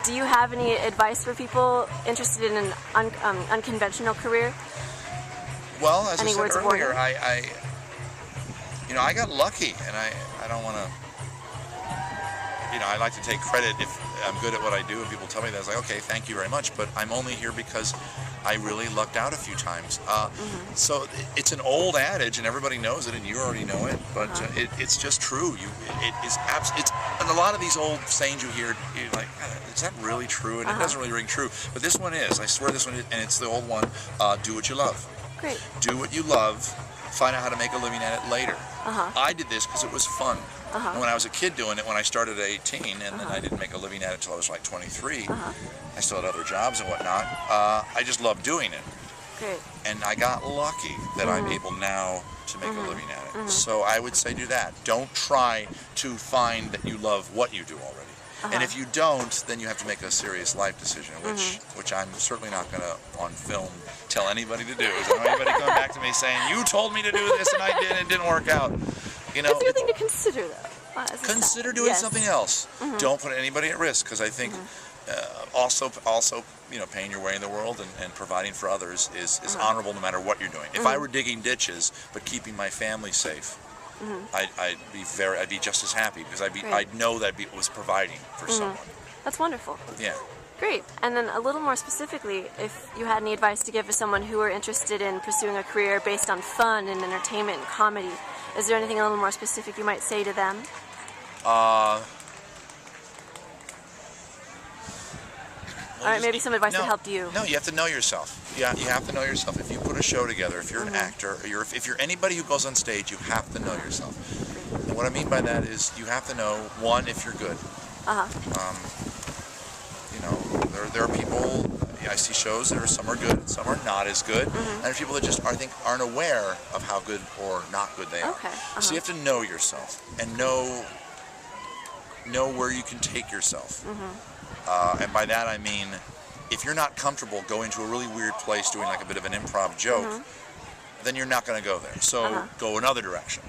Do you have any advice for people interested in an unconventional career? Well, as Any I words said of warning? earlier, I got lucky, and I don't want to, I like to take credit if I'm good at what I do, and people tell me that. It's like, okay, thank you very much, but I'm only here because I really lucked out a few times. So it's an old adage, and everybody knows it, and you already know it, but it's just true. And a lot of these old sayings you hear, you're like, is that really true? And it doesn't really ring true. But this one is. I swear this one is, and it's the old one, do what you love. Great. Do what you love, find out how to make a living at it later. I did this because it was fun. And when I was a kid doing it, when I started at 18, and then I didn't make a living at it until I was like 23, I still had other jobs and whatnot, I just loved doing it. Great. And I got lucky that I'm able now to make a living at it. So I would say do that. Don't try to find that you love what you do already. And if you don't, then you have to make a serious life decision, which I'm certainly not going to, on film, tell anybody to do. I don't want anybody coming back to me saying, you told me to do this and I did and it didn't work out. It's a good thing to consider, though. Consider doing something else. Don't put anybody at risk, because I think also paying your way in the world and providing for others is honorable no matter what you're doing. If I were digging ditches but keeping my family safe, I'd be just as happy, because I'd know that I was providing for someone. That's wonderful. Yeah. Great. And then a little more specifically, if you had any advice to give to someone who are interested in pursuing a career based on fun and entertainment and comedy, is there anything a little more specific you might say to them? Alright, maybe some advice that helped you. No, you have to know yourself. Yeah, you have to know yourself. If you put a show together, if you're an actor, or if you're anybody who goes on stage, you have to know yourself. And what I mean by that is you have to know, one, if you're good. There are people, I see shows that some are good, some are not as good, and there's people that just aren't aware of how good or not good they are. So you have to know yourself and know where you can take yourself. And by that I mean, if you're not comfortable going to a really weird place doing like a bit of an improv joke, then you're not going to go there. So go another direction.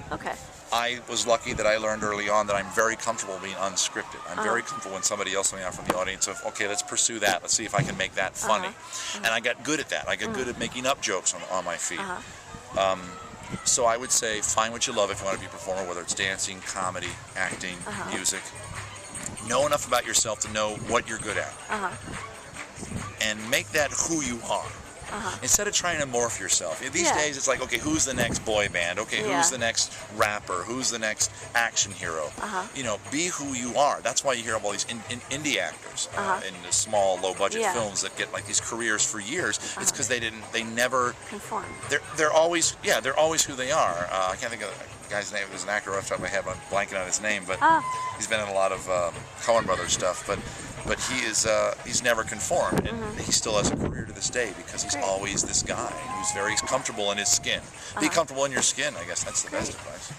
I was lucky that I learned early on that I'm very comfortable being unscripted. I'm very comfortable when somebody else coming out from the audience of, okay, let's pursue that. Let's see if I can make that funny. And I got good at that. I got good at making up jokes on my feet. So I would say find what you love if you want to be a performer, whether it's dancing, comedy, acting, music. Know enough about yourself to know what you're good at. And make that who you are. Instead of trying to morph yourself. These days it's like, okay, who's the next boy band? Okay, who's the next rapper? Who's the next action hero? Be who you are. That's why you hear of all these indie actors in the small, low-budget films that get like these careers for years. It's because they never conform. They're always who they are. I can't think of the guy's name. There's an actor off the top of my head, but I'm blanking on his name. But he's been in a lot of Coen Brothers stuff. But he's never conformed, and he still has a career to this day because he's always this guy who's very comfortable in his skin. Be comfortable in your skin, I guess that's the best advice.